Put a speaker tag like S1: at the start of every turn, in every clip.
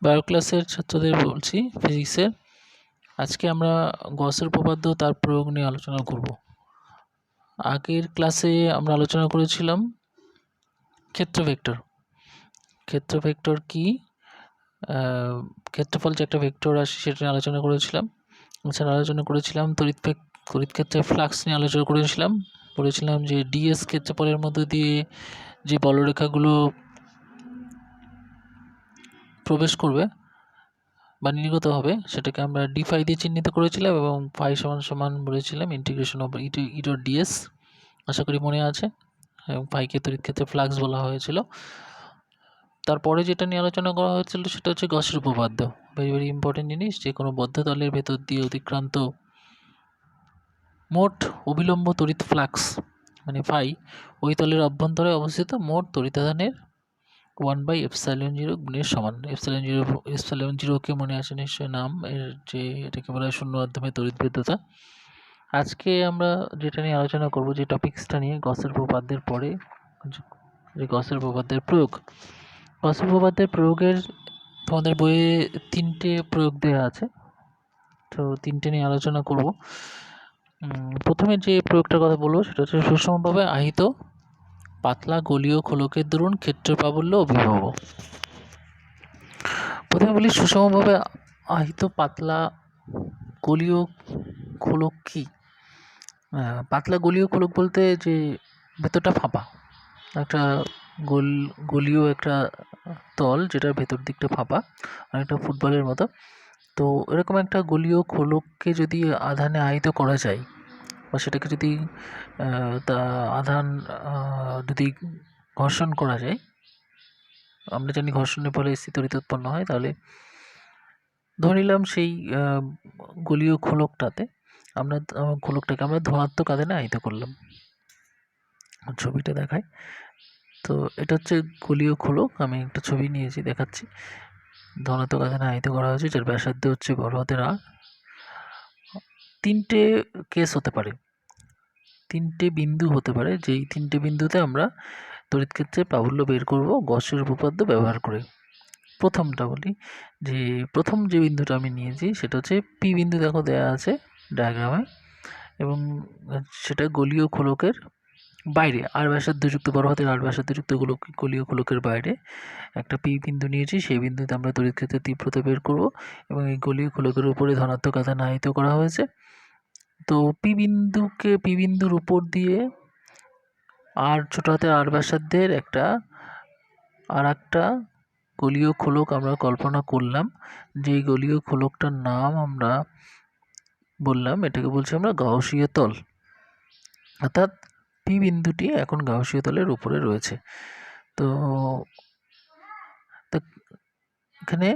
S1: Bio ক্লাসের ছাত্রদের বলছি ফিজিক্সের। আজকে আমরা গসের উপপাদ্য তার প্রয়োগ নিয়ে আলোচনা করব। আগের ক্লাসে আমরা আলোচনা করেছিলাম ক্ষেত্র ভেক্টর। ক্ষেত্র ভেক্টর কি, ক্ষেত্রফল যে একটা ভেক্টর আসে সেটা নিয়ে আলোচনা করেছিলাম। এছাড়া আলোচনা করেছিলাম তড়িৎ ক্ষেত্রের ফ্লাক্স নিয়ে আলোচনা করেছিলাম। বলেছিলাম যে ডিএস ক্ষেত্রফলের মধ্যে দিয়ে যে বলরেখাগুলো প্রবেশ করবে বা নির্গত হবে সেটাকে আমরা ডি ফাই দিয়ে চিহ্নিত করেছিলাম এবং ফাই সমান সমান বলেছিলাম integration of E dot d S. আশা করি মনে আছে। এবং ফাইকে তড়িৎ ক্ষেত্রে ফ্লাক্স বলা হয়েছিল। তারপরে যেটা নিয়ে আলোচনা করা হয়েছিল সেটা হচ্ছে গসের উপপাদ্য। ভেরি ভেরি ইম্পর্টেন্ট জিনিস। যে কোনো বদ্ধ তলের ভেতর দিয়ে অতিক্রান্ত মোট অবিলম্ব তড়িৎ ফ্লাক্স মানে ফাই ওই তলের অভ্যন্তরে অবস্থিত মোট তড়িতাদানের 1/ε0 গুণের সমান। এপসাইলন জিরোকে মনে আছে নিশ্চয়ই নাম এর, যে এটাকে বলা হয় শূন্য মাধ্যমে তড়িৎভেদ্যতা। আজকে আমরা যেটা নিয়ে আলোচনা করব, যে টপিক্সটা নিয়ে, গসের উপপাদ্যের পরে যে গসের উপপাদ্যের প্রয়োগ। গসের উপপাদ্যের প্রয়োগের তোমাদের বইয়ে 3টে প্রয়োগ দেওয়া আছে, তো 3টে নিয়ে আলোচনা করব। প্রথমে যে প্রয়োগটার কথা বলবো সেটা হচ্ছে সুষমভাবে আহিত পাতলা গোলীয় খোলকের দরুন ক্ষেত্র প্রাবল্য অভিভব। প্রথমে বলি সুষমভাবে আহিত পাতলা গোলীয় খোলক কি। পাতলা গোলীয় খোলক বলতে যে ভেতরটা ফাঁপা একটা গোলীয় একটা তল, যেটার ভেতর দিকটা ফাঁপা, অনেকটা ফুটবলের মতো। তো এরকম একটা গোলীয় খোলককে যদি আধানে আহিত করা যায় বা সেটাকে যদি তা আধান যদি ঘর্ষণ করা যায়, আমরা জানি ঘর্ষণের ফলে স্থির তড়িৎ উৎপন্ন হয়, তাহলে ধরে নিলাম সেই গোলীয় খোলকটাকে আমরা ধনাত্মক আধানে আহিত করলাম। ছবিটা দেখায়। তো এটা হচ্ছে গোলীয় খোলক, আমি একটা ছবি নিয়েছি দেখাচ্ছি। ধনাত্মক আধানে আহিত করা হয়েছে, যার ব্যাসার্ধ হচ্ছে বড় হাতের আর। 3টে কেস হতে পারে, 3টে বিন্দু হতে পারে, যেই 3টে বিন্দুতে আমরা তড়িৎ ক্ষেত্রে প্রাবল্য বের করব গসের উপপাদ্য ব্যবহার করে। প্রথমটা বলি, যে প্রথম যে বিন্দুটা আমি নিয়েছি সেটা হচ্ছে পি বিন্দু, দেখো দেয়া আছে ডায়াগ্রামে, এবং সেটা গোলীয় খোলকের বাইরে, আর ব্যাসার্ধযুক্ত বড় হাতের আর ব্যাসার্ধযুক্ত গোলীয় খোলকের বাইরে একটা পি বিন্দু নিয়েছি। সেই বিন্দুতে আমরা তড়িৎ ক্ষেত্রের তীব্রতা বের করব এবং এই গোলীয় খোলকের উপরে ধনাত্মক আধান আহিত করা হয়েছে। তো পি বিন্দুর উপর দিয়ে আর ছোট হাতের আর ব্যাসার্ধের আর একটা গোলীয় খোলক আমরা কল্পনা করলাম। যেই গোলীয় খোলকটার নাম আমরা বললাম, এটাকে বলছি আমরা গাউসীয় তল, অর্থাৎ পি বিন্দুটি এখন গাউসীয় তলের উপরে রয়েছে। তো এখানে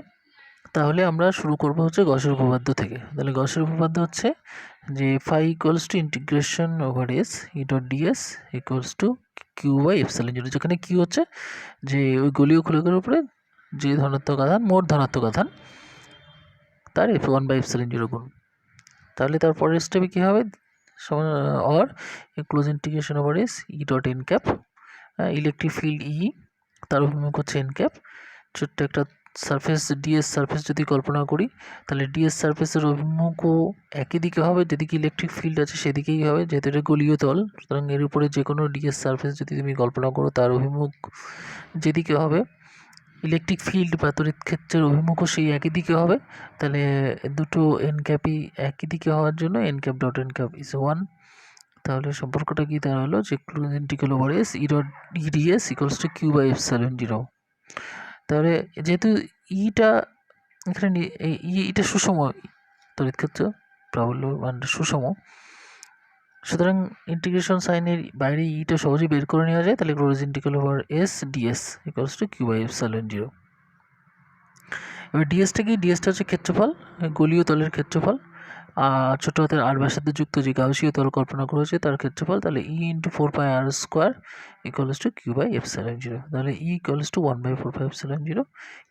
S1: তাহলে আমরা শুরু করব হচ্ছে গসের উপপাদ্য থেকে। তাহলে গসের উপপাদ্য হচ্ছে যে phi equals to integration over S E dot DS equals to Q by epsilon zero, যেখানে কিউ হচ্ছে যে ওই গোলীয় খোলকের উপরে যে ধনাত্মক আধান, মোট ধনাত্মক আধান, তার F1/ε0 গুণ। তাহলে তার পরের স্টেপে কী হবে, or close integration over S E dot N cap, electric field ই, তার অভিমুখ হচ্ছে এন ক্যাপ। ছোট্ট একটা সারফেস ডিএস সারফেস যদি কল্পনা করি, তাহলে ডিএস সারফেসের অভিমুখও একই দিকে হবে, যেদিকে ইলেকট্রিক ফিল্ড আছে সেদিকেই হবে, যেহেতু এটা গোলীয় তল। সুতরাং এর উপরে যে কোনো ডিএস সারফেস যদি তুমি কল্পনা করো, তার অভিমুখ যেদিকে হবে, ইলেকট্রিক ফিল্ড বা তড়িৎ ক্ষেত্রের অভিমুখও সেই একই দিকে হবে। তাহলে দুটো এন ক্যাপই একই দিকে হওয়ার জন্য N cap dot N cap is 1। তাহলে সম্পর্কটা কি দাঁড়ালো, যে close integral over S E dot EDS equals to Q by epsilon zero. তাহলে যেহেতু ইটা এখানে ইটা সুষম তড়িৎ ক্ষেত্র প্রাবল্য মানটা সুষম, সুতরাং ইন্টিগ্রেশন সাইনের বাইরে ইটা সহজেই বের করে নেওয়া যায়। তাহলে close integral over S DS equals to Q by epsilon zero. এবার ডিএসটা কি, ডিএসটা হচ্ছে ক্ষেত্রফল, গোলীয় তলের ক্ষেত্রফল, আর ছোটো হাতের আর ব্যাসার্ধ যুক্ত যে গাউসীয় তল কল্পনা করেছে তার ক্ষেত্রফল। তাহলে E into 4πr² equals to Q by epsilon zero. তাহলে E equals to 1/4πε0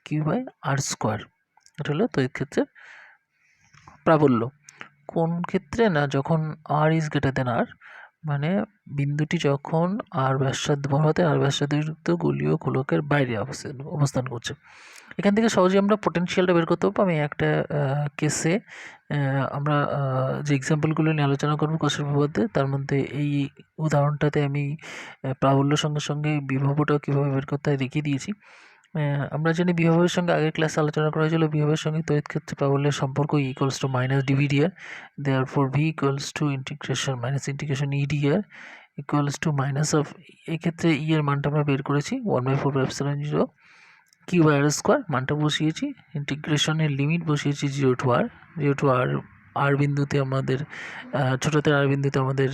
S1: Q by r²। এটা হলো তড়িৎ ক্ষেত্রের প্রাবল্য। কোন ক্ষেত্রে না, যখন আর ইজ গ্রেটার দেন আর মানে বিন্দুটি যখন আর ব্যাসার্ধ বড় আর ব্যাসার্ধযুক্ত গোলীয় গোলকের বাইরে অবস্থান করছে। এখান থেকে সহজেই আমরা পোটেনশিয়ালটা বের করতে পারবো। আমি একটা কেসে আমরা যে এক্সাম্পলগুলো নিয়ে আলোচনা করবো কোষের উপপাদ্যে, তার মধ্যে এই উদাহরণটাতে আমি প্রাবল্যের সঙ্গে সঙ্গে বিভবটাও কীভাবে বের করতে হয় দেখিয়ে দিয়েছি। আমরা জানি বিভবের সঙ্গে আগের ক্লাসে আলোচনা করা হয়েছিল বিভবের সঙ্গে তড়িৎ ক্ষেত্রে প্রাবল্যের সম্পর্ক equals to minus d V d r, therefore V equals to integration minus integration E d r equals to minus of, এক্ষেত্রে ই এর মানটা আমরা বের করেছি 1/4 কিউ আর স্কোয়ার, মানটা বসিয়েছি, ইন্টিগ্রেশনের লিমিট বসিয়েছি 0 to r, আর বিন্দুতে আমাদের ছোটোতে আর বিন্দুতে আমাদের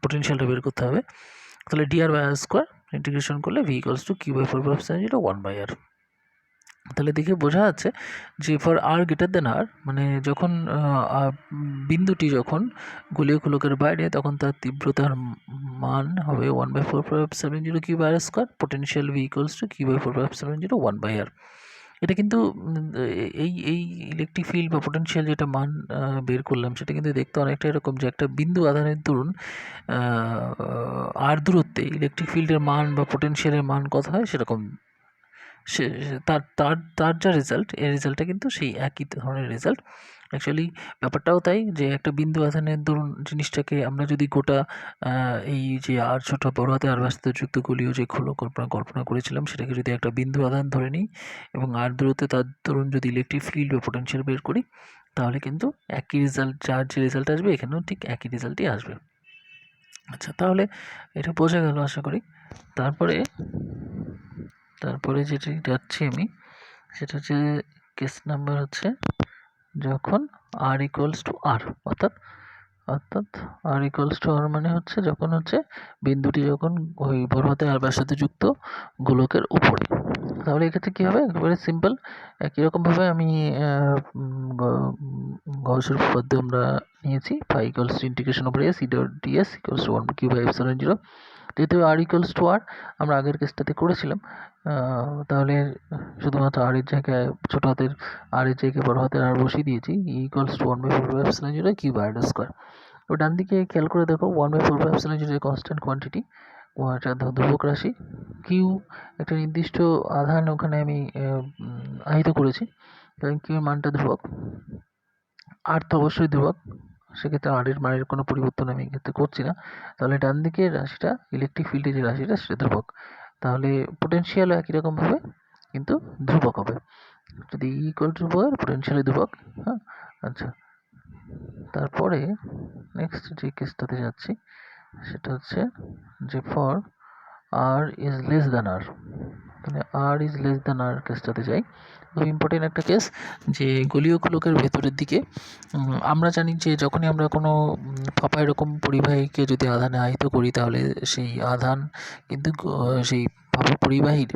S1: পোটেনশিয়ালটা বের করতে হবে। তাহলে d r by R square integration করলে V equals to Q by 4/0 1/r। তাহলে দেখে বোঝা যাচ্ছে যে ফর আর গ্রেটার দেন আর, মানে যখন বিন্দুটি যখন গোলীয় গোলকের বাইরে, তখন তার তীব্রতার মান হবে 1/4/7 Q by R square, potential V equals to Q by 4/7 1/r। এটা কিন্তু এই ইলেকট্রিক ফিল্ড বা পোটেনশিয়াল যেটা মান বের করলাম সেটা কিন্তু দেখতে অনেকটা এরকম, যে একটা বিন্দু আধানের দরুন আর দূরত্বে ইলেকট্রিক ফিল্ডের মান বা পোটেনশিয়ালের মান কত হয় সেরকম। সে তার তার তার যা রেজাল্ট, এই রেজাল্টটা কিন্তু সেই একই ধরনের রেজাল্ট। অ্যাকচুয়ালি ব্যাপারটাও তাই, যে একটা বিন্দু আধানের দরুন জিনিসটাকে আমরা যদি গোটা এই যে আর ছোটো বড় হাতে আর যুক্ত গোলীয় যে কল্পনা করেছিলাম সেটাকে যদি একটা বিন্দু আধান ধরে নিই এবং আর দূরত্বে তার দরুন যদি ইলেকট্রিক ফিল্ড বা পোটেনশিয়াল বের করি, তাহলে কিন্তু একই রেজাল্ট, যার যে রেজাল্ট আসবে এখানেও ঠিক একই রেজাল্টই আসবে। আচ্ছা, তাহলে এটা বোঝা গেল আশা করি। তারপরে যেটি যাচ্ছি আমি, সেটা হচ্ছে কেস নাম্বার হচ্ছে যখন আর ইকুয়ালস টু আর, অর্থাৎ আর ইকুয়ালস টু আর মানে হচ্ছে যখন হচ্ছে বিন্দুটি যখন ওই বড় হাতে আর ব্যাসার্ধ যুক্ত গোলকের উপরে। তাহলে এক্ষেত্রে কী হবে, একেবারে সিম্পল। একই রকমভাবে আমি গউসের উপপাদ্য আমরা নিয়েছি, phi equals to integration over S E dot DS equals to 1/q/ε0। যেহেতু আর ইকুয়ালস টু আর আমরা আগের কেসটাতে করেছিলাম, তাহলে শুধুমাত্র আর এর জায়গায় ছোটো হাতের আর এর জায়গায় বড় হাতের আর বসিয়ে দিয়েছি, equals to 1/4/0 Q by R square. ও ডান দিকে খেয়াল করে দেখো 1/4/0 কনস্ট্যান্ট কোয়ান্টিটি, একটা ধ্রুবক রাশি, কিউ একটা নির্দিষ্ট আধান ওখানে আমি আহিত করেছি, কারণ কিউ এর মানটা ধ্রুবক, আর তো অবশ্যই ধ্রুবক, সেক্ষেত্রে আর এর মানের কোনো পরিবর্তন আমি এক্ষেত্রে করছি না। তাহলে ডান দিকের রাশিটা ইলেকট্রিক ফিল্ডের যে রাশিটা সেটা ধ্রুবক, তাহলে পোটেনশিয়ালও একই রকম হবে কিন্তু ধ্রুবক হবে। যদি ই ইকুয়াল টু ধ্রুবক, পোটেনশিয়াল ধ্রুবক। হ্যাঁ, আচ্ছা, তারপরে নেক্সট যে কেসটাতে যাচ্ছি সেটা হচ্ছে যে for r is less than r, এখানে r is less than r কেসটাতে যাই। খুব ইম্পর্টেন্ট একটা কেস, যে গোলীয় গোলকের ভেতরের দিকে আমরা জানি যে যখনই আমরা কোনো ফাঁপা এরকম পরিবাহীকে যদি আধানে আহিত করি, তাহলে সেই আধান কিন্তু সেই ফাঁপা পরিবাহীর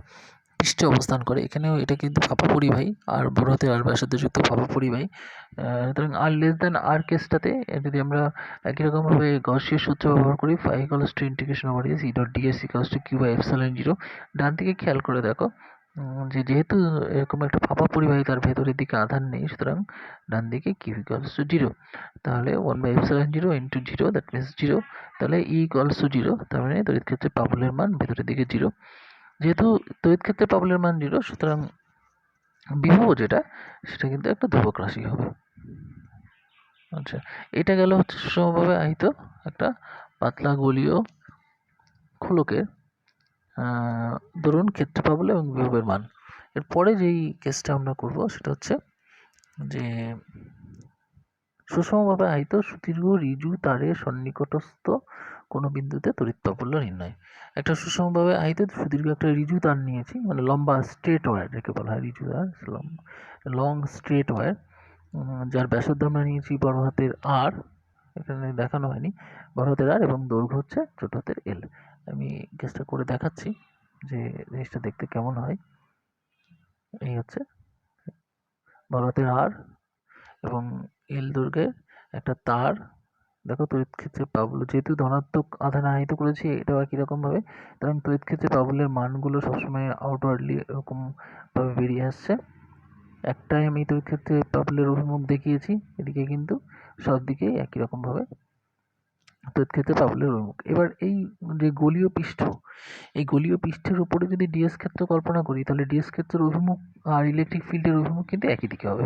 S1: পৃষ্ঠে অবস্থান করে। এখানেও এটা কিন্তু ফাঁপা পরিবাহী, আর বড় হাতের আর ব্যাসার্ধযুক্ত ফাঁপা পরিবাহী। সুতরাং আর লেস দ্যান আর কেসটাতে যদি আমরা একই রকমভাবে গসীয় সূত্র ব্যবহার করি, phi equals to integration over S E dot DS equals to Q by epsilon 0। ডান দিকে খেয়াল করে দেখো যেহেতু এরকম একটা ফাঁপা পরিবাহী, তার ভেতরের দিকে আধান নেই, সুতরাং ডান দিকে কিউ ইকুয়ালস টু 0। তাহলে 1/ε0 ইন্টু 0, দ্যাট মিনস 0। তাহলে ই ইকুয়ালস টু 0, তার মানে তড়িৎ ক্ষেত্রে প্রাবল্যের মান ভেতরের দিকে 0। যেহেতু তড়িৎ ক্ষেত্রে প্রাবল্যের মান 0, সুতরাং বিভব যেটা সেটা কিন্তু একটা ধ্রুবক রাশি হবে। আচ্ছা, এটা গেল হচ্ছে সুষমভাবে আহিত একটা পাতলা গোলীয় খোলকের ধরুন ক্ষেত্র প্রাবল্য এবং বিভবের মান। এরপরে যেই কেসটা আমরা করব সেটা হচ্ছে যে সুষমভাবে আহিত সুদীর্ঘ ঋজু তারের সন্নিকটস্থ কোনো বিন্দুতে তড়িৎ প্রাবল্য নির্ণয়। একটা সুষমভাবে আহিত সুদীর্ঘ একটা ঋজু তার নিয়েছি, মানে লম্বা স্ট্রেট ওয়্যার যাকে বলা হয়, ঋজু তার লং স্ট্রেট ওয়্যার, যার ব্যাসার্ধ আমরা নিয়েছি বড় হাতের আর, এখানে দেখানো হয়নি, বড় হাতের আর, এবং দৈর্ঘ্য হচ্ছে ছোট হাতের এল। আমি কেসটা করে দেখাচ্ছি যে জিনিসটা দেখতে কেমন হয়। এই হচ্ছে বড় হাতের আর এবং এল দৈর্ঘ্যের একটা তার। দেখো তড়িৎ ক্ষেত্রে প্রাবল্য, যেহেতু ধনাত্মক আধান আহিত করেছি, এটাও একই রকমভাবে, কারণ তড়িৎ ক্ষেত্রে প্রাবল্যের মানগুলো সবসময় আউটওয়ার্ডলি এরকমভাবে বেরিয়ে আসছে। একটাই আমি তড়িৎ ক্ষেত্রে প্রাবল্যের অভিমুখ দেখিয়েছি, এদিকে কিন্তু সব দিকেই একই রকমভাবে তড়িৎ ক্ষেত্রে প্রাবল্যের অভিমুখ। এবার এই যে গোলীয় পৃষ্ঠ, এই গোলীয় পৃষ্ঠের উপরে যদি ডিএস ক্ষেত্র কল্পনা করি, তাহলে ডিএস ক্ষেত্রের অভিমুখ আর ইলেকট্রিক ফিল্ডের অভিমুখ কিন্তু একই দিকে হবে।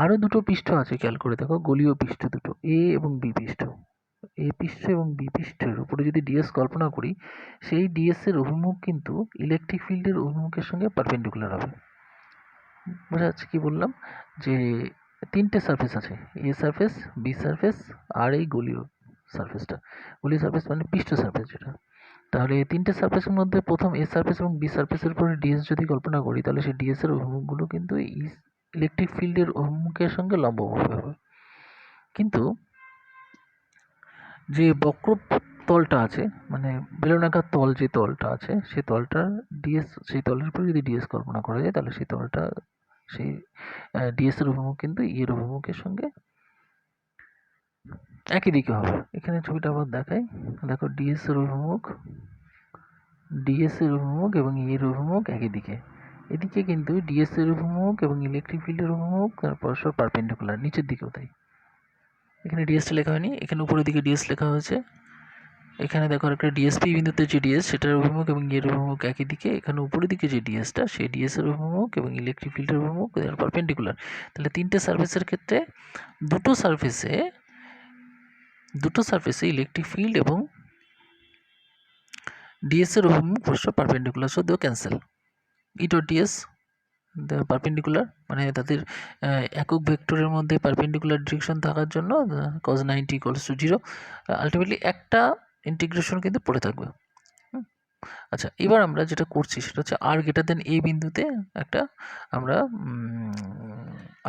S1: আরও দুটো পৃষ্ঠ আছে, খেয়াল করে দেখো, গোলীয় পৃষ্ঠ দুটো, এ এবং বি পৃষ্ঠ। এ পৃষ্ঠ এবং বি পৃষ্ঠের উপরে যদি ডিএস কল্পনা করি, সেই ডিএস এর অভিমুখ কিন্তু ইলেকট্রিক ফিল্ডের অভিমুখের সঙ্গে পারপেন্ডিকুলার হবে। বোঝা যাচ্ছে কি বললাম? যে তিনটে সারফেস আছে, এ সারফেস, বি সারফেস আর এই গোলীয় সারফেসটা। গোলীয় সারফেস মানে পৃষ্ঠ সারফেস যেটা। তাহলে এই তিনটে সারফেসের মধ্যে প্রথম এ সারফেস এবং বি সারফেসের উপরে ডিএস যদি কল্পনা করি, তাহলে সেই ডিএস এর অভিমুখগুলো কিন্তু ইলেকট্রিক ফিল্ডের অভিমুখের সঙ্গে লম্বভাবে হবে। কিন্তু যে বক্র তলটা আছে, মানে বেলনাকার তল যে তলটা আছে, সেই তলটা ডিএস, সেই তলের উপরে যদি ডিএস কল্পনা করা যায়, তাহলে সেই তলটা, সেই ডিএস এর অভিমুখ কিন্তু এর অভিমুখের সঙ্গে একই দিকে হবে। এখানে ছবিটা আবার দেখাই, দেখো ডিএস এর অভিমুখ, ডিএস এর অভিমুখ এবং এর অভিমুখ একই দিকে। এদিকে কিন্তু ডিএস এর অভিমুখ এবং ইলেকট্রিক ফিল্ডের অভিমুখ পরস্পর পারপেন্ডিকুলার, নিচের দিকেও তাই। এখানে ডিএসটা লেখা হয়নি, এখানে উপরের দিকে ডিএস লেখা হয়েছে। এখানে দেখো একটা ডিএসপি বিন্দুতে যে ডিএস, সেটার অভিমুখ এবং এর অভিমুখ একই দিকে। এখানে উপরের দিকে যে ডিএসটা, সেই ডিএস এর অভিমুখ এবং ইলেকট্রিক ফিল্ডের অভিমুখ পারপেন্ডিকুলার। তাহলে তিনটে সারফেসের ক্ষেত্রে দুটো সারফেসে ইলেকট্রিক ফিল্ড এবং ডিএস এর অভিমুখ পরস্পর perpendicular, so they cancel. E dot DS perpendicular, মানে তাদের একক ভেক্টরের মধ্যে পারপেন্ডিকুলার ডিরেকশন থাকার জন্য cos 90 = 0, আলটিমেটলি একটা ইন্টিগ্রেশন কিন্তু পড়ে থাকবে। আচ্ছা, এবার আমরা যেটা করছি সেটা হচ্ছে আর গ্রেটার দেন এ বিন্দুতে একটা আমরা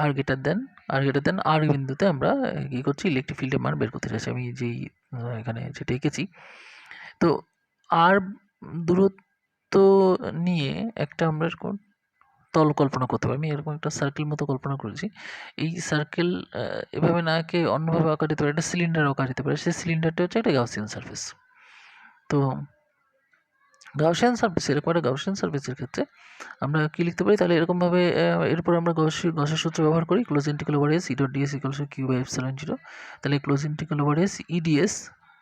S1: আর গ্রেটার দেন আর বিন্দুতে আমরা কী করছি, ইলেকট্রিক ফিল্ডের মান বের করতে চাইছি। আমি যেই এখানে যেটা এঁকেছি, তো আর দূরত্ব নিয়ে একটা আমরা তল কল্পনা করতে পারি। আমি এরকম একটা সার্কেল মতো কল্পনা করেছি। এই সার্কেল এভাবে না এঁকে অন্যভাবে আঁকা যেতে পারে, একটা সিলিন্ডার আঁকা যেতে পারে। সেই সিলিন্ডারটা হচ্ছে একটা গাউসিয়ান সারফেস। তো গাউসিয়ান সারফেস, এরকম একটা গাউসিয়ান সারফেসের ক্ষেত্রে আমরা কী লিখতে পারি, তাহলে এরকমভাবে এরপর আমরা গসের সূত্র ব্যবহার করি, close integral over S E dot DS equals to Q by epsilon 0। তাহলে close integral over S EDS,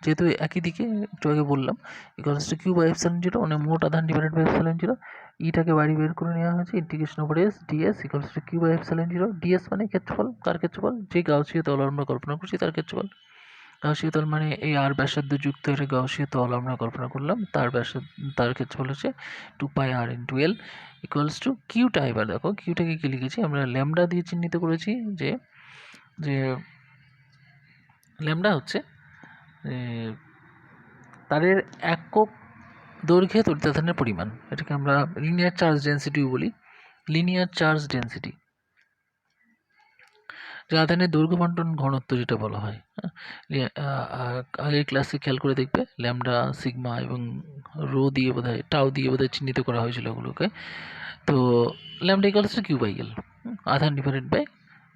S1: যেহেতু একই দিকে একটু আগে বললাম, equals to Q by epsilon 0, মানে মোট আধান ডিভাইডেড বাই এপসিলন 0। ইটাকে বাইরে বের করে নেওয়া হয়েছে, integration over S DS equals to Q by epsilon 0। DS মানে ক্ষেত্রফল, কার ক্ষেত্রফল, যে গাউসীয় তল আমরা কল্পনা করছি তার ক্ষেত্রফল। গাউসীয় তল মানে এই আর ব্যাসার্ধ যুক্ত একটা গাউসীয় তল আমরা কল্পনা করলাম, তার ক্ষেত্রফল হচ্ছে 2πr × l ইকুয়ালস টু কিউটা। এবার দেখো কিউটাকে কি লিখেছি আমরা, ল্যামডা দিয়ে চিহ্নিত করেছি, যে যে ল্যামডা হচ্ছে তারের একক দৈর্ঘ্যে তড়িতাধানের পরিমাণ। এটাকে আমরা লিনিয়ার চার্জ ডেন্সিটিও বলি, লিনিয়ার চার্জ ডেন্সিটি, যে আধানের দৈর্ঘ্য বণ্টন ঘনত্ব যেটা বলা হয়। আগের ক্লাসে খেয়াল করে দেখবে, ল্যামডা, সিগমা এবং রো দিয়ে বোধহয়, টাও দিয়ে বোধহয় চিহ্নিত করা হয়েছিল ওগুলোকে। তো lambda equals to Q by L, আধান ডিভাইডেড বাই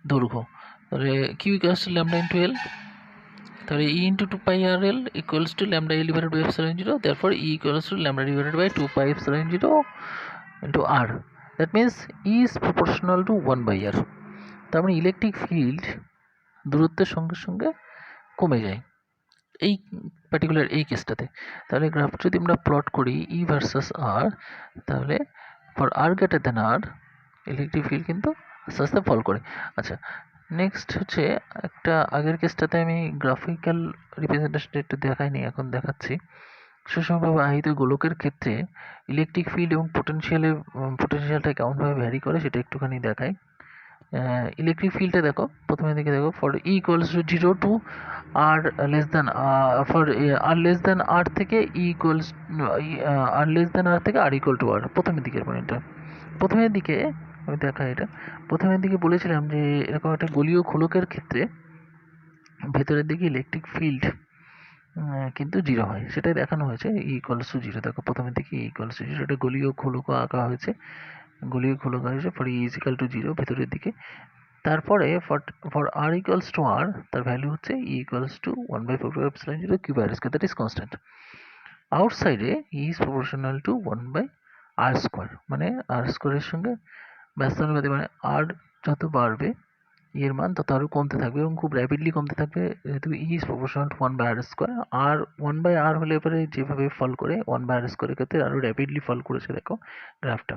S1: দৈর্ঘ্য। তাহলে Q equals to lambda into L, তাহলে E into 2πr/l equals to lambda L divided by epsilon 0। Therefore E equals to lambda divided by 2π epsilon 0 into r. That means E is proportional to 1/r। তার মানে electric field দূরত্বের সঙ্গে সঙ্গে কমে যায় এই particular এই কেসটাতে। তাহলে গ্রাফ যদি আমরা প্লট করি ই ভার্সাস আর, তাহলে for R greater than R electric field কিন্তু আস্তে আস্তে ফল করে। আচ্ছা, নেক্সট হচ্ছে একটা আগের কেসটাতে আমি গ্রাফিক্যাল রিপ্রেজেন্টেশন একটু দেখাইনি, এখন দেখাচ্ছি। সুষমভাবে আহিত গোলকের ক্ষেত্রে ইলেকট্রিক ফিল্ড এবং পোটেনশিয়ালটা কেমনভাবে ভ্যারি করে সেটা একটুখানি দেখাই। ইলেকট্রিক ফিল্ডে দেখো, প্রথমে দিকে দেখো, for E equals to 0 to r less than, for r less than r থেকে ই ইকুয়ালস, আর লেস দেন আর থেকে আর ইকুয়াল টু আর, প্রথমের দিকের পয়েন্টটা। প্রথমের দিকে আমি দেখাই, এটা প্রথমের দিকে বলেছিলাম যে এরকম একটা গোলীয় খোলকের ক্ষেত্রে ভেতরের দিকে ইলেকট্রিক ফিল্ড কিন্তু 0 হয়, সেটাই দেখানো হয়েছে ই ইকুয়ালস টু 0। দেখো প্রথমের দিকে ই ইকুয়ালস টু 0, এটা গোলীয় খোলকও আঁকা হয়েছে, গোলীয় খোলক হয়েছে for E is equal to 0 ভেতরের দিকে। তারপরে for r equals to r, তার ভ্যালু হচ্ছে E equals to 1/4π0 Q by r square, that is constant. আউটসাইডে E is proportional to 1/r², মানে আর স্কোয়ারের সঙ্গে ব্যস্ত অনুপাতে, মানে আর যত বাড়বে এর মান তত আরও কমতে থাকবে এবং খুব র্যাপিডলি কমতে থাকবে, যেহেতু E is proportional to 1/r²। আর 1/r হলে এবারে যেভাবে ফল করে 1/r² ক্ষেত্রে আরও র্যাপিডলি ফল করেছে দেখো গ্রাফটা।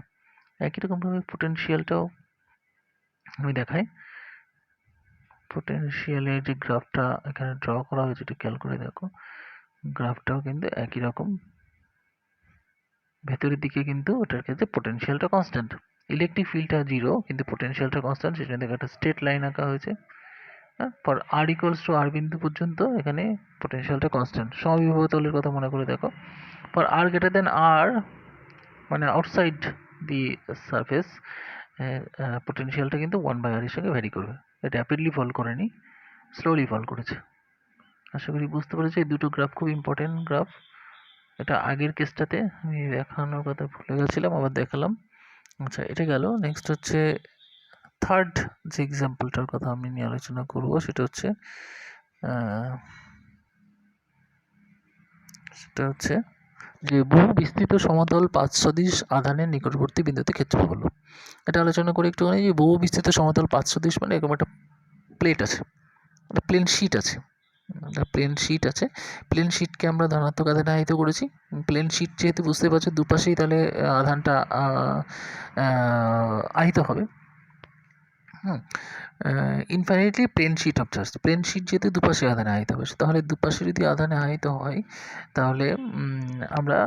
S1: একই রকমভাবে পোটেনশিয়ালটাও আমি দেখাই। পোটেনশিয়ালের যে গ্রাফটা এখানে ড্র করা হয়েছে একটু খেয়াল করে দেখো, গ্রাফটাও কিন্তু একই রকম। ভেতরের দিকে কিন্তু ওটার ক্ষেত্রে পোটেনশিয়ালটা কনস্ট্যান্ট, ইলেকট্রিক ফিল্ডটা 0 কিন্তু পোটেনশিয়ালটা কনস্ট্যান্ট, সেখানে দেখো একটা স্ট্রেট লাইন আঁকা হয়েছে। For r equals to r বিন্দু পর্যন্ত এখানে পোটেনশিয়ালটা কনস্ট্যান্ট। সমবিভব তলের কথা মনে করে দেখো, for r greater than r মানে আউটসাইড দি সারফেস পোটেনশিয়ালটা কিন্তু 1/r এর সঙ্গে ভ্যারি করবে। এটা র্যাপিডলি ফল করেনি, স্লোলি ফল করেছে। আশা করি বুঝতে পেরেছি। এই দুটো গ্রাফ খুব ইম্পর্টেন্ট গ্রাফ। এটা আগের কেসটাতে আমি দেখানোর কথা ভুলে গেছিলাম, আবার দেখালাম। আচ্ছা, এটা গেল। নেক্সট হচ্ছে থার্ড যে এক্সাম্পলটার কথা আমি নিয়ে আলোচনা করব, সেটা হচ্ছে যে বহু বিস্তৃত সমতল 5 সদিশ আধানের নিকটবর্তী বিন্দুতে ক্ষেত্রফল হলো। এটা আলোচনা করে একটুখানি, যে বহু বিস্তৃত সমতল 5 সদিশ মানে এরকম একটা প্লেট আছে, একটা প্লেন শিট আছে, প্লেন শিটকে আমরা ধনাত্মক আধানে আহিত করেছি। প্লেন শিট যেহেতু বুঝতে পারছো দুপাশেই তাহলে আধানটা আহিত হবে। Infinitely plane sheet of charge, plane sheet যেহেতু দুপাশে আধানে আহিত হবে, তাহলে দুপাশে যদি আধানে আহিত হয় তাহলে আমরা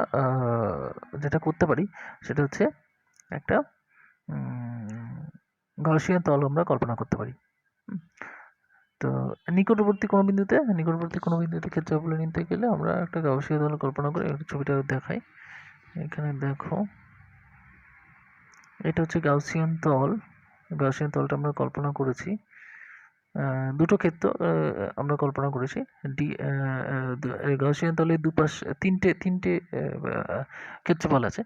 S1: যেটা করতে পারি সেটা হচ্ছে একটা গাউসিয়ান তল আমরা কল্পনা করতে পারি। তো নিকটবর্তী কোনো বিন্দুতে ক্ষেত্রফল নিতে গেলে আমরা একটা গাউসিয়ান তল কল্পনা করে ছবিটা দেখাই। এখানে দেখো, এটা হচ্ছে গাউসিয়ান তলটা আমরা কল্পনা করেছি। দুটো ক্ষেত্র আমরা কল্পনা করেছি। গাউসিয়ান তলের দুপাশ তিনটে ক্ষেত্রফল আছে।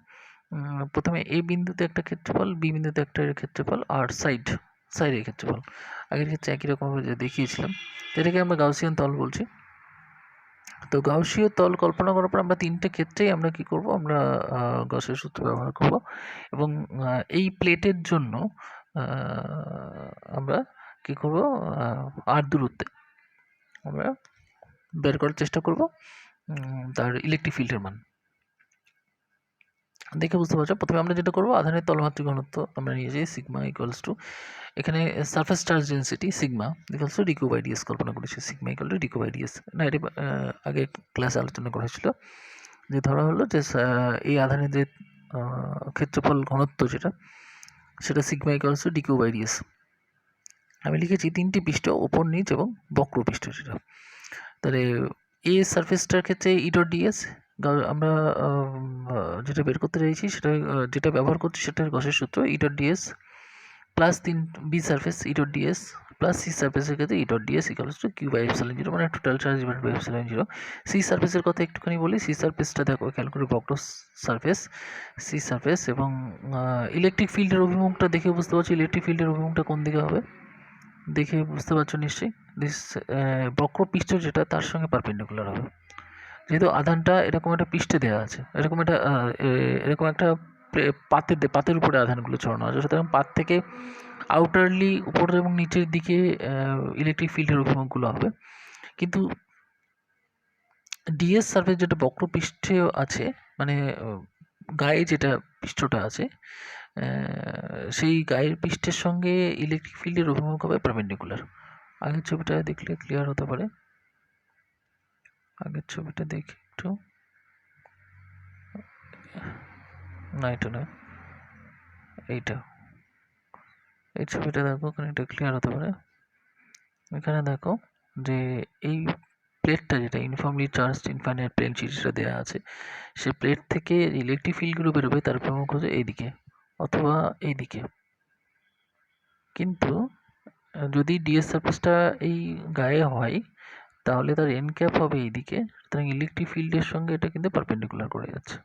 S1: প্রথমে এ বিন্দুতে একটা ক্ষেত্রফল, বি বিন্দুতে একটা ক্ষেত্রফল, আর সাইডের ক্ষেত্রফল আগের ক্ষেত্রে একই রকমভাবে দেখিয়েছিলাম। এটাকে আমরা গাউসিয়ান তল বলছি। তো গাউসীয় তল কল্পনা করার পর আমরা তিনটে ক্ষেত্রেই আমরা কি করব, আমরা গাউসের সূত্র ব্যবহার করব এবং এই প্লেটের জন্য আমরা কি করব, আর দূরত্বে আমরা বের করার চেষ্টা করব তার ইলেকট্রিক ফিল্ডের মান। দেখে বুঝতে পারছো, প্রথমে আমরা যেটা করব, আধানের তলমাত্রিক ঘনত্ব আমরা নিয়েছি সিগমা ইকুয়ালস টু, এখানে surface charge density sigma equals to DQ by d S কল্পনা করেছি। Sigma equal to DQ by d S, না এটা আগে ক্লাসে আলোচনা করা হয়েছিল। যে ধরা হলো যে এই আধানের যে ক্ষেত্রফল ঘনত্ব সেটা sigma equals to DQ by DS. আমি লিখেছি তিনটি পৃষ্ঠ, ওপর নিচ এবং বক্র পৃষ্ঠ সেটা। তাহলে এ সারফেসটার ক্ষেত্রে ই ডট ডিএস আমরা যেটা বের করতে চাইছি সেটা যেটা ব্যবহার করছি সেটার গসের সূত্র E dot DS plus B surface E dot DS plus C সারফেসের ক্ষেত্রে E dot DS equals to Q by epsilon 0, মানে total charge divided by epsilon 0। C সারফেসের কথা একটুখানি বলি। সি সারফেসটা দেখো খেয়াল করে, বক্র সারফেস সি সারফেস, এবং ইলেকট্রিক ফিল্ডের অভিমুখটা দেখে বুঝতে পারছি ইলেকট্রিক ফিল্ডের অভিমুখটা কোন দিকে হবে, দেখে বুঝতে পারছো নিশ্চয়ই। দিস বক্র পৃষ্ঠ যেটা তার সঙ্গে পারপেন্ডিকুলার হবে, যেহেতু আধানটা এরকম একটা পৃষ্ঠে দেওয়া আছে, এরকম একটা পাতের উপরে আধানগুলো ছড়ানো আছে, সুতরাং পাত থেকে আউটারলি উপর এবং নিচের দিকে ইলেকট্রিক ফিল্ডের অভিমুখগুলো হবে। কিন্তু ডিএস সারফেস যেটা বক্র পৃষ্ঠে আছে, মানে গায়ে যেটা পৃষ্ঠটা আছে, সেই গায়ের পৃষ্ঠের সঙ্গে ইলেকট্রিক ফিল্ডের অভিমুখ হবে পারপেন্ডিকুলার। আগের ছবিটা দেখলে ক্লিয়ার হতে পারে, আগের ছবিটা দেখি একটু, না এটা নয়, এইটা, এই ছবিটা দেখো, ওখানে এটা ক্লিয়ার হতে পারে। এখানে দেখো যে এই প্লেটটা যেটা uniformly charged infinite plane sheet যেটা দেওয়া আছে, সেই প্লেট থেকে ইলেকট্রিক ফিল্ডগুলো বেরোবে তার প্রমুখ হচ্ছে এইদিকে অথবা এইদিকে। কিন্তু যদি ডিএস সারফেসটা এই গায়ে হয় তাহলে তার এন ক্যাপ হবে এইদিকে, সুতরাং ইলেকট্রিক ফিল্ডের সঙ্গে এটা কিন্তু পারপেন্ডিকুলার করে যাচ্ছে,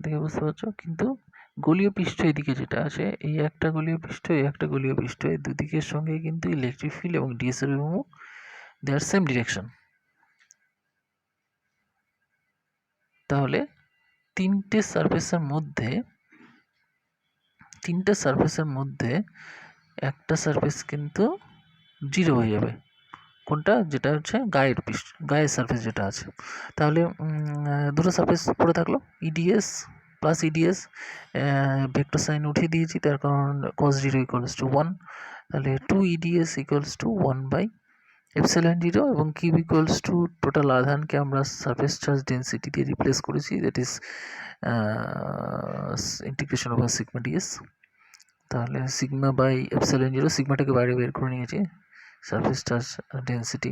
S1: দেখে বুঝতে পারছো। কিন্তু গোলীয় পৃষ্ঠ এদিকে যেটা আছে, এই একটা গোলীয় পৃষ্ঠ, এই একটা গোলীয় পৃষ্ঠ, এই দুদিকের সঙ্গে কিন্তু ইলেকট্রিক ফিল্ড এবং ডিএস এর অভিমুখ দেয়ার সেম ডিরেকশন। তাহলে তিনটে সারফেসের মধ্যে একটা সারফেস কিন্তু জিরো হয়ে যাবে, কোনটা, যেটা হচ্ছে গায়ের সারফেস যেটা আছে। তাহলে দুটো সারফেস পড়ে থাকলো, EDS plus EDS, vector sign উঠিয়ে দিয়েছি তার কারণ cos 0 ইকুয়ালস টু 1, তাহলে 2 ইডিএস ইকুয়ালস টু 1/ε0 এবং কিউ ইকুয়ালস টু টোটাল আধানকে আমরা সারফেস চার্জ ডেন্সিটি দিয়ে রিপ্লেস করেছি, that is integration over sigma DS. তাহলে সিগমা বাই ε0, সিগমাটাকে বাইরে বের করে নিয়েছি, সারফেস চার্জ ডেন্সিটি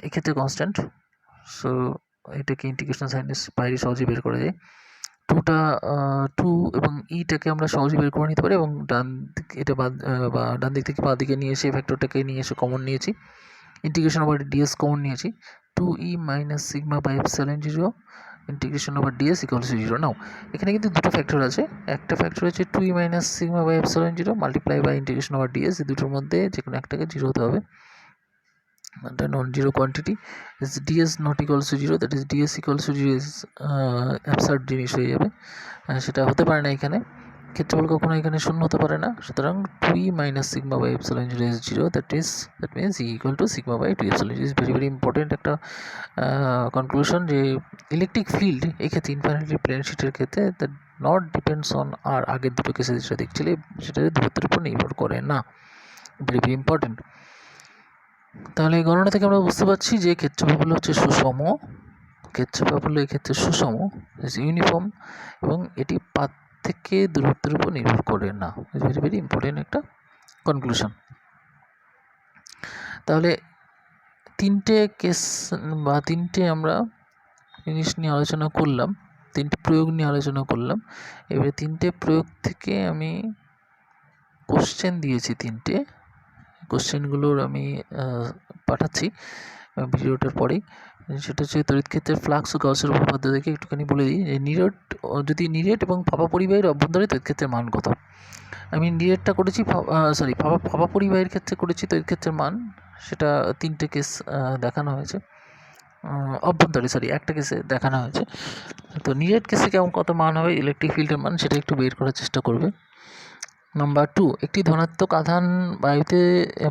S1: এক্ষেত্রে কনস্ট্যান্ট, সো এটাকে ইন্টিগ্রেশন সাইনের বাইরে সহজে বের করা যায়। 2 এবং ইটাকে আমরা সহজে বের করে নিতে পারি এবং ডান দিক এটা ডান দিক থেকে বাঁ দিকে নিয়ে এসে ফ্যাক্টরটাকে নিয়ে এসে কমন নিয়েছি, ইন্টিগ্রেশন ওভার ডিএস কমন নিয়েছি, 2e minus sigma by ε0 integration over d S equals to 0। Now এখানে কিন্তু দুটো ফ্যাক্টর আছে, একটা ফ্যাক্টর হচ্ছে 2e minus sigma by ε0 multiply by integration over d S, এই দুটোর মধ্যে যে কোনো একটাকে 0 হতে হবে, the non-zero quantity is ds not equals to 0, that is ds equals to 0 is absurd জিনিস হয়ে যাবে, সেটা হতে পারে না এখানে, ক্ষেত্রফল কখনো এখানে শূন্য হতে পারে না, সুতরাং 2e minus sigma by epsilon 0 is 0, that means e equal to sigma by 2 epsilon 0 is very important একটা কনক্লুশন, যে ইলেকট্রিক ফিল্ড এক্ষেত্রে ইনফাইনাইটলি প্লেন শিটের ক্ষেত্রে দ্যাট নট ডিপেন্ডস অন, আর আগের দুটো কেসে যেটা দেখছিলে সেটা দূরত্বের উপর নির্ভর করে না, ভেরি ইম্পর্টেন্ট। তাহলে এই গণনা থেকে আমরা বুঝতে পারছি যে ক্ষেত্রফল হচ্ছে সুষম, ক্ষেত্রফল এক্ষেত্রে সুষম, ইউনিফর্ম, এবং এটি পাত থেকে দূরত্বের উপর নির্ভর করে না, ভেরি ভেরি ইম্পর্টেন্ট একটা কনক্লুশন। তাহলে তিনটে কেস বা তিনটে আমরা জিনিস নিয়ে আলোচনা করলাম, তিনটে প্রয়োগ নিয়ে আলোচনা করলাম, এবারে তিনটে প্রয়োগ থেকে আমি কোশ্চেন দিয়েছি, তিনটে কোশ্চেনগুলোর আমি পাঠাচ্ছি ভিডিওটার পরেই, সেটা হচ্ছে তড়িৎ ক্ষেত্রের ফ্লাক্স ও গাউসের উপপাদ্য থেকে একটুখানি বলে দিই যে নিরেট এবং ফাঁপা পরিবাহীর অভ্যন্তরে তড়িৎ ক্ষেত্রের মান কত। আমি নিরেটটা করেছি, ফাঁপা পরিবাহীর ক্ষেত্রে করেছি তড়িৎ ক্ষেত্রের মান, সেটা তিনটে কেস দেখানো হয়েছে, অভ্যন্তরে একটা কেসে দেখানো হয়েছে। তো নিরেট কেসে কেমন কত মান হবে ইলেকট্রিক ফিল্ডের মান, সেটা একটু বের করার চেষ্টা করবে। নাম্বার 2, একটি ধনাত্মক আধান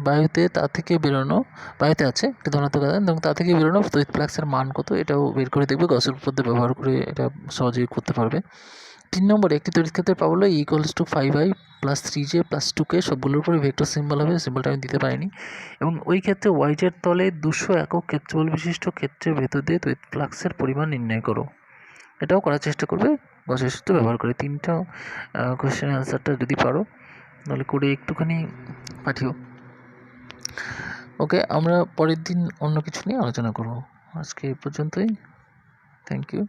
S1: বায়ুতে তা থেকে বেরোনো, বায়ুতে আছে একটি ধনাত্মক আধান এবং তা থেকে বেরোনো তড়িৎ ফ্লাক্সের মান কত, এটাও বের করে দেখবে, গসের উপপাদ্য ব্যবহার করে এটা সহজেই করতে পারবে। 3 নম্বরে একটি তড়িৎ ক্ষেত্রের Pablo equals to 5i plus 3j plus 2k, সবগুলোর উপরে ভেক্টর সিম্বল হবে, সিম্বলটা আমি দিতে পারিনি, এবং ওই ক্ষেত্রে ওয়াইজের তলে 200 একক ক্ষেত্রফল বিশিষ্ট ক্ষেত্রের ভেতর দিয়ে তড়িৎ ফ্লাক্সের পরিমাণ নির্ণয় করো, এটাও করার চেষ্টা করবে গসের সূত্র ব্যবহার করে। তিনটা কোশ্চেনের আনসারটা যদি পারো তাহলে করে একটুখানি পাঠিও। ওকে, আমরা পরের দিন অন্য কিছু নিয়ে আলোচনা করব, আজকে এই পর্যন্তই, থ্যাংক ইউ।